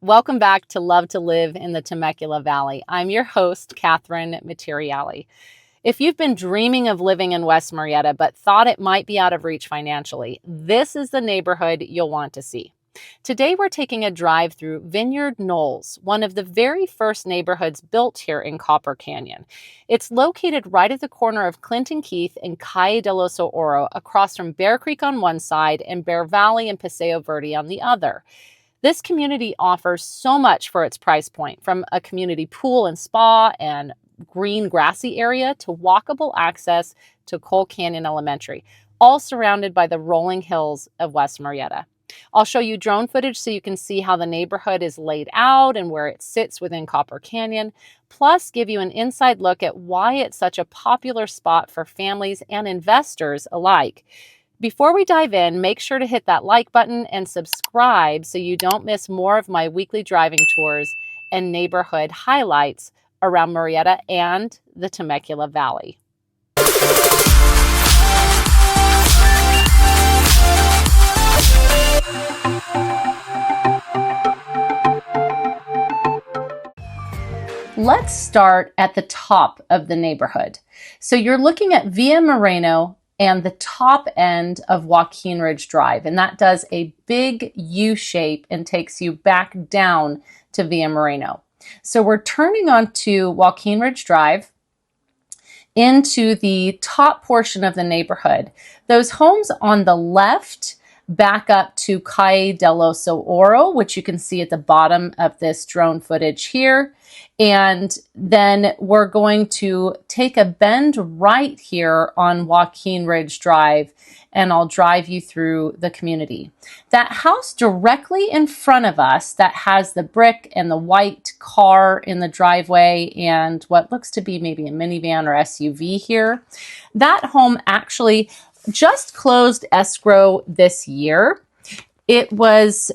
Welcome back to Love to Live in the Temecula Valley. I'm your host, Catherine Materiali. If you've been dreaming of living in West Murrieta but thought it might be out of reach financially, this is the neighborhood you'll want to see. Today we're taking a drive through Vineyard Knolls, one of the very first neighborhoods built here in Copper Canyon. It's located right at the corner of Clinton Keith and Calle de los Oro, across from Bear Creek on one side and Bear Valley and Paseo Verde on the other. This community offers so much for its price point, from a community pool and spa and green grassy area to walkable access to Coal Canyon Elementary, all surrounded by the rolling hills of West Murrieta. I'll show you drone footage so you can see how the neighborhood is laid out and where it sits within Copper Canyon, plus give you an inside look at why it's such a popular spot for families and investors alike. Before we dive in, make sure to hit that like button and subscribe so you don't miss more of my weekly driving tours and neighborhood highlights around Murrieta and the Temecula Valley. Let's start at the top of the neighborhood. So you're looking at Via Moreno and the top end of Joaquin Ridge Drive. And that does a big U shape and takes you back down to Via Moreno. So we're turning onto Joaquin Ridge Drive into the top portion of the neighborhood. Those homes on the left back up to Calle de los Oro, which you can see at the bottom of this drone footage here. And then we're going to take a bend right here on Joaquin Ridge Drive, and I'll drive you through the community. That house directly in front of us that has the brick and the white car in the driveway and what looks to be maybe a minivan or SUV here, that home actually just closed escrow this year. It was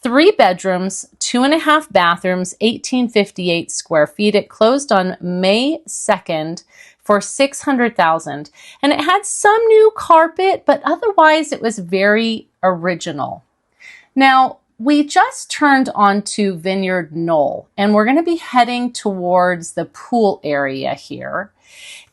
3 bedrooms, 2.5 bathrooms, 1,858 square feet. It closed on May 2nd for $600,000. And it had some new carpet, but otherwise it was very original. Now, we just turned onto Vineyard Knoll, and we're going to be heading towards the pool area here.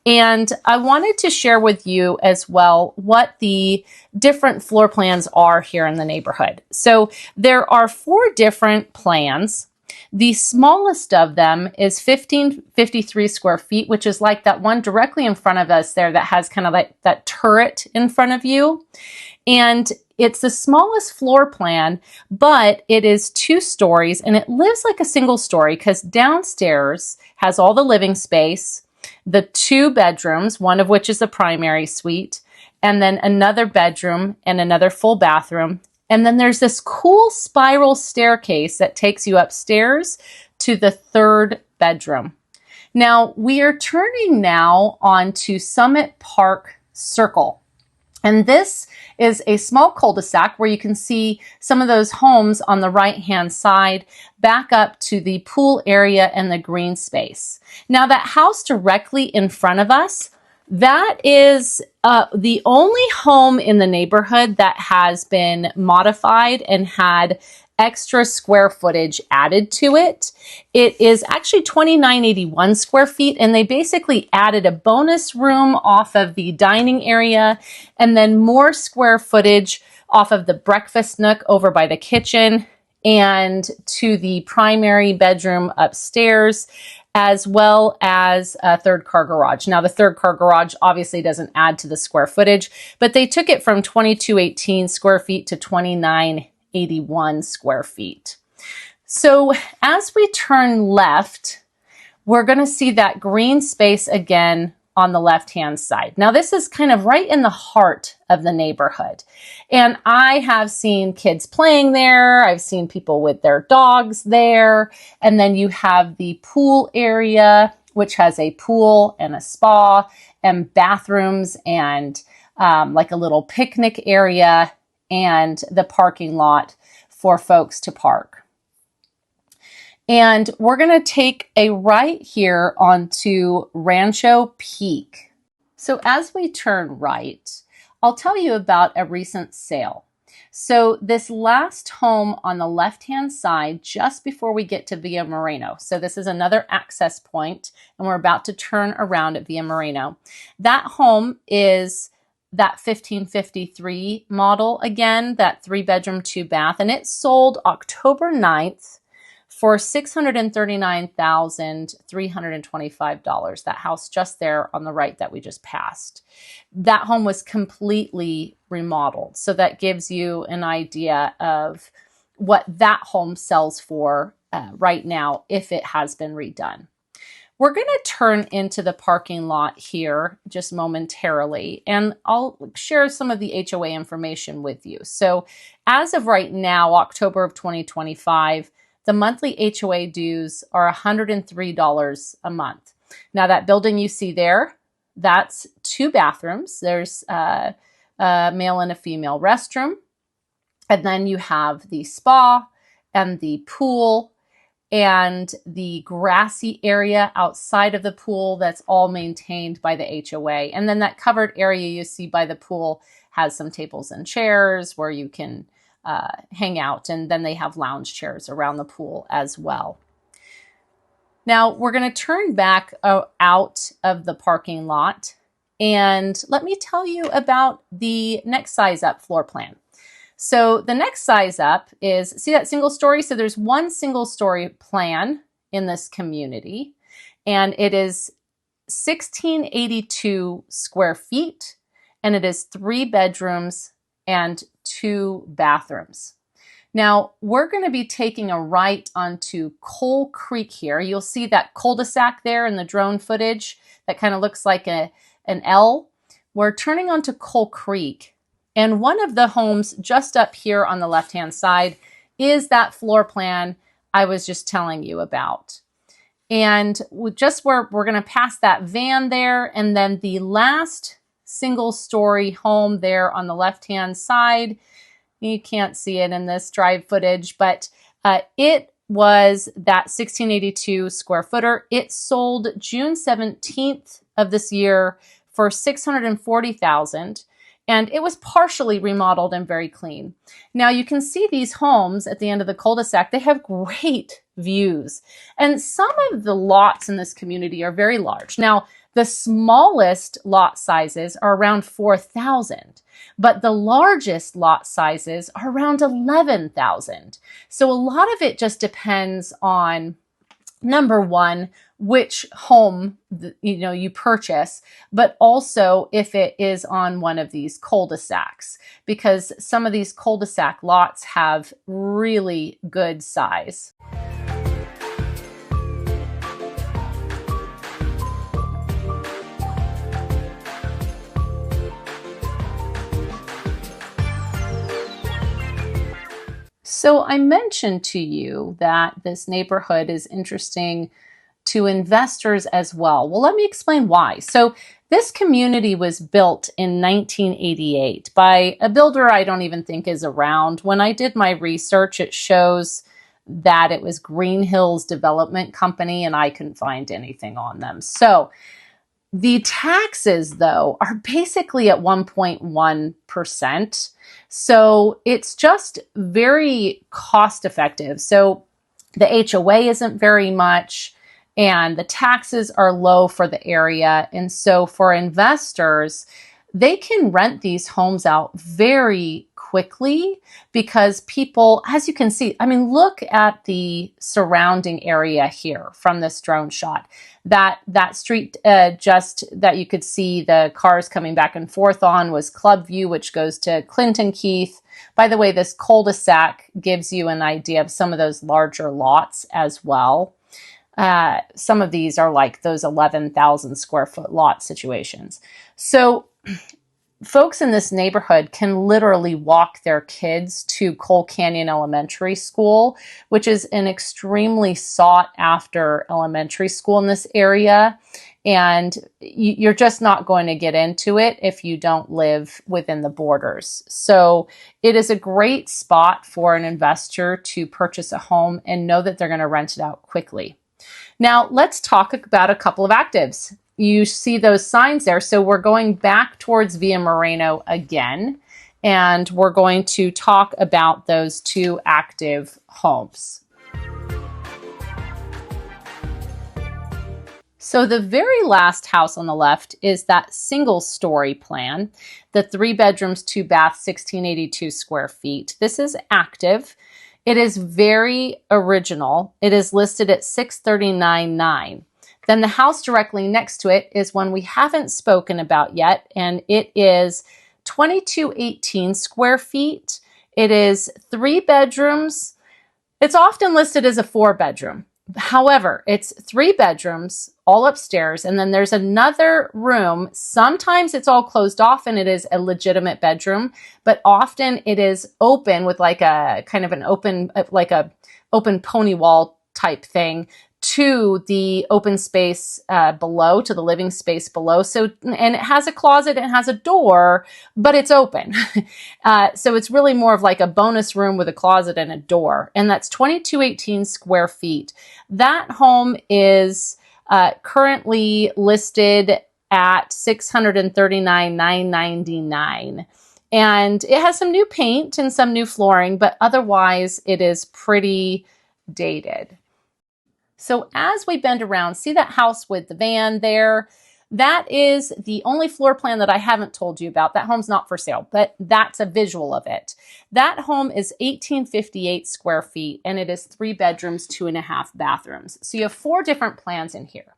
And I wanted to share with you as well what the different floor plans are here in the neighborhood. So there are 4 different plans. The smallest of them is 1,553 square feet, which is like that one directly in front of us there that has kind of like that turret in front of you. And it's the smallest floor plan, but it is 2 stories and it lives like a single story because downstairs has all the living space, the 2 bedrooms, one of which is the primary suite, and then another bedroom and another full bathroom. And then there's this cool spiral staircase that takes you upstairs to the 3rd bedroom. Now, we are turning now onto Summit Park Circle. And this is a small cul-de-sac where you can see some of those homes on the right-hand side back up to the pool area and the green space. Now, that house directly in front of us, that is the only home in the neighborhood that has been modified and had extra square footage added to it. It is actually 2,981 square feet, and they basically added a bonus room off of the dining area and then more square footage off of the breakfast nook over by the kitchen and to the primary bedroom upstairs, as well as a 3rd car garage. Now, the 3rd car garage obviously doesn't add to the square footage, but they took it from 2,218 square feet to 2,981 square feet. So as we turn left, we're going to see that green space again on the left-hand side. Now, this is kind of right in the heart of the neighborhood. And I have seen kids playing there. I've seen people with their dogs there. And then you have the pool area, which has a pool and a spa and bathrooms and like a little picnic area and the parking lot for folks to park. And we're going to take a right here onto Rancho Peak. So as we turn right, I'll tell you about a recent sale. So this last home on the left-hand side, just before we get to Via Moreno. So this is another access point, and we're about to turn around at Via Moreno. That home is that 1553 model again, that 3-bedroom, 2-bath, and it sold October 9th for $639,325. That house just there on the right that we just passed. That home was completely remodeled. So that gives you an idea of what that home sells for right now if it has been redone. We're going to turn into the parking lot here just momentarily, and I'll share some of the HOA information with you. So as of right now, October of 2025, the monthly HOA dues are $103 a month. Now that building you see there, that's 2 bathrooms. There's a male and a female restroom. And then you have the spa and the pool and the grassy area outside of the pool that's all maintained by the HOA. And then that covered area you see by the pool has some tables and chairs where you can hang out. And then they have lounge chairs around the pool as well. Now we're going to turn back out of the parking lot, and let me tell you about the next size up floor plan. So the next size up is, see that single story? So there's one single story plan in this community, and it is 1,682 square feet, and it is 3 bedrooms and 2 bathrooms. Now we're going to be taking a right onto Coal Creek here. You'll see that cul-de-sac there in the drone footage that kind of looks like an L. We're turning onto Coal Creek, and one of the homes just up here on the left-hand side is that floor plan I was just telling you about. And just where we're going to pass that van there, and then the last single-story home there on the left-hand side. You can't see it in this drive footage, but it was that 1,682 square footer. It sold June 17th of this year for $640,000, and it was partially remodeled and very clean. Now you can see these homes at the end of the cul-de-sac. They have great views, and some of the lots in this community are very large. Now the smallest lot sizes are around 4,000, but the largest lot sizes are around 11,000. So a lot of it just depends on, number one, which home you purchase, but also if it is on one of these cul-de-sacs, because some of these cul-de-sac lots have really good size. So I mentioned to you that this neighborhood is interesting to investors as well. Well, let me explain why. So this community was built in 1988 by a builder I don't even think is around. When I did my research, it shows that it was Green Hills Development Company, and I couldn't find anything on them. So the taxes, though, are basically at 1.1%. So it's just very cost effective. So the HOA isn't very much, and the taxes are low for the area. And so for investors, they can rent these homes out very quickly because people, as you can see, I mean, look at the surrounding area here from this drone shot. That street just that you could see the cars coming back and forth on was Club View, which goes to Clinton Keith. By the way, this cul-de-sac gives you an idea of some of those larger lots as well. Some of these are like those 11,000 square foot lot situations. So folks in this neighborhood can literally walk their kids to Coal Canyon Elementary School, which is an extremely sought after elementary school in this area. And you're just not going to get into it if you don't live within the borders. So it is a great spot for an investor to purchase a home and know that they're going to rent it out quickly. Now let's talk about a couple of actives. You see those signs there. So we're going back towards Via Moreno again. and we're going to talk about those two active homes. So the very last house on the left is that single story plan, the 3 bedrooms, 2 baths, 1682 square feet. This is active. It is very original. It is listed at $639,900. Then the house directly next to it is one we haven't spoken about yet, and it is 2218 square feet. It is 3 bedrooms. It's often listed as a 4 bedroom. However, it's 3 bedrooms, all upstairs, and then there's another room. Sometimes it's all closed off and it is a legitimate bedroom, but often it is open with like a kind of an open, like a open pony wall type thing to the open space below, to the living space below. So, and it has a closet, it has a door, but it's open. So it's really more of like a bonus room with a closet and a door. And that's 2218 square feet. That home is currently listed at $639,999. And it has some new paint and some new flooring, but otherwise it is pretty dated. So as we bend around, see that house with the van there? That is the only floor plan that I haven't told you about. That home's not for sale, but that's a visual of it. That home is 1858 square feet, and it is 3 bedrooms, 2.5 bathrooms. So you have 4 different plans in here.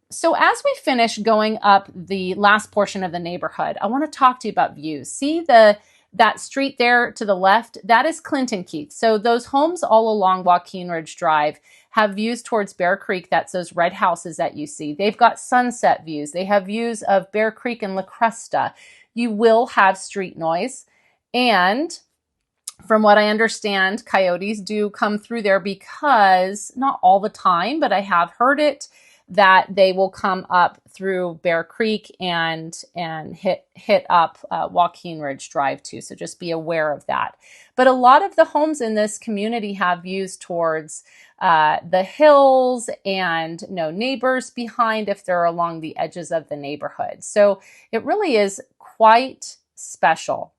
So as we finish going up the last portion of the neighborhood, I want to talk to you about views. See that street there to the left? That is Clinton Keith. So those homes all along Joaquin Ridge Drive have views towards Bear Creek. That's those red houses that you see. They've got sunset views. They have views of Bear Creek and La Cresta. You will have street noise. And from what I understand, coyotes do come through there because, not all the time, but I have heard it, that they will come up through Bear Creek and hit up Joaquin Ridge Drive too. So just be aware of that. But a lot of the homes in this community have views towards the hills and no neighbors behind if they're along the edges of the neighborhood. So it really is quite special.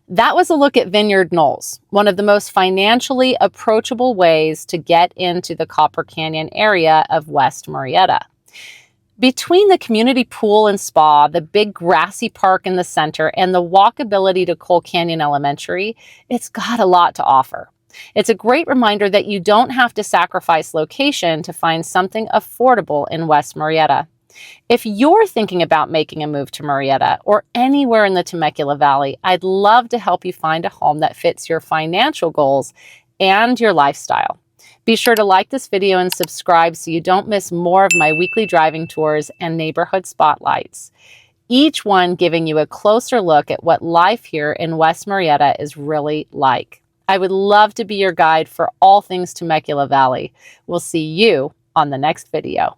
That was a look at Vineyard Knolls, one of the most financially approachable ways to get into the Copper Canyon area of West Murrieta. Between the community pool and spa, the big grassy park in the center, and the walkability to Coal Canyon Elementary, it's got a lot to offer. It's a great reminder that you don't have to sacrifice location to find something affordable in West Murrieta. If you're thinking about making a move to Murrieta or anywhere in the Temecula Valley, I'd love to help you find a home that fits your financial goals and your lifestyle. Be sure to like this video and subscribe so you don't miss more of my weekly driving tours and neighborhood spotlights, each one giving you a closer look at what life here in West Murrieta is really like. I would love to be your guide for all things Temecula Valley. We'll see you on the next video.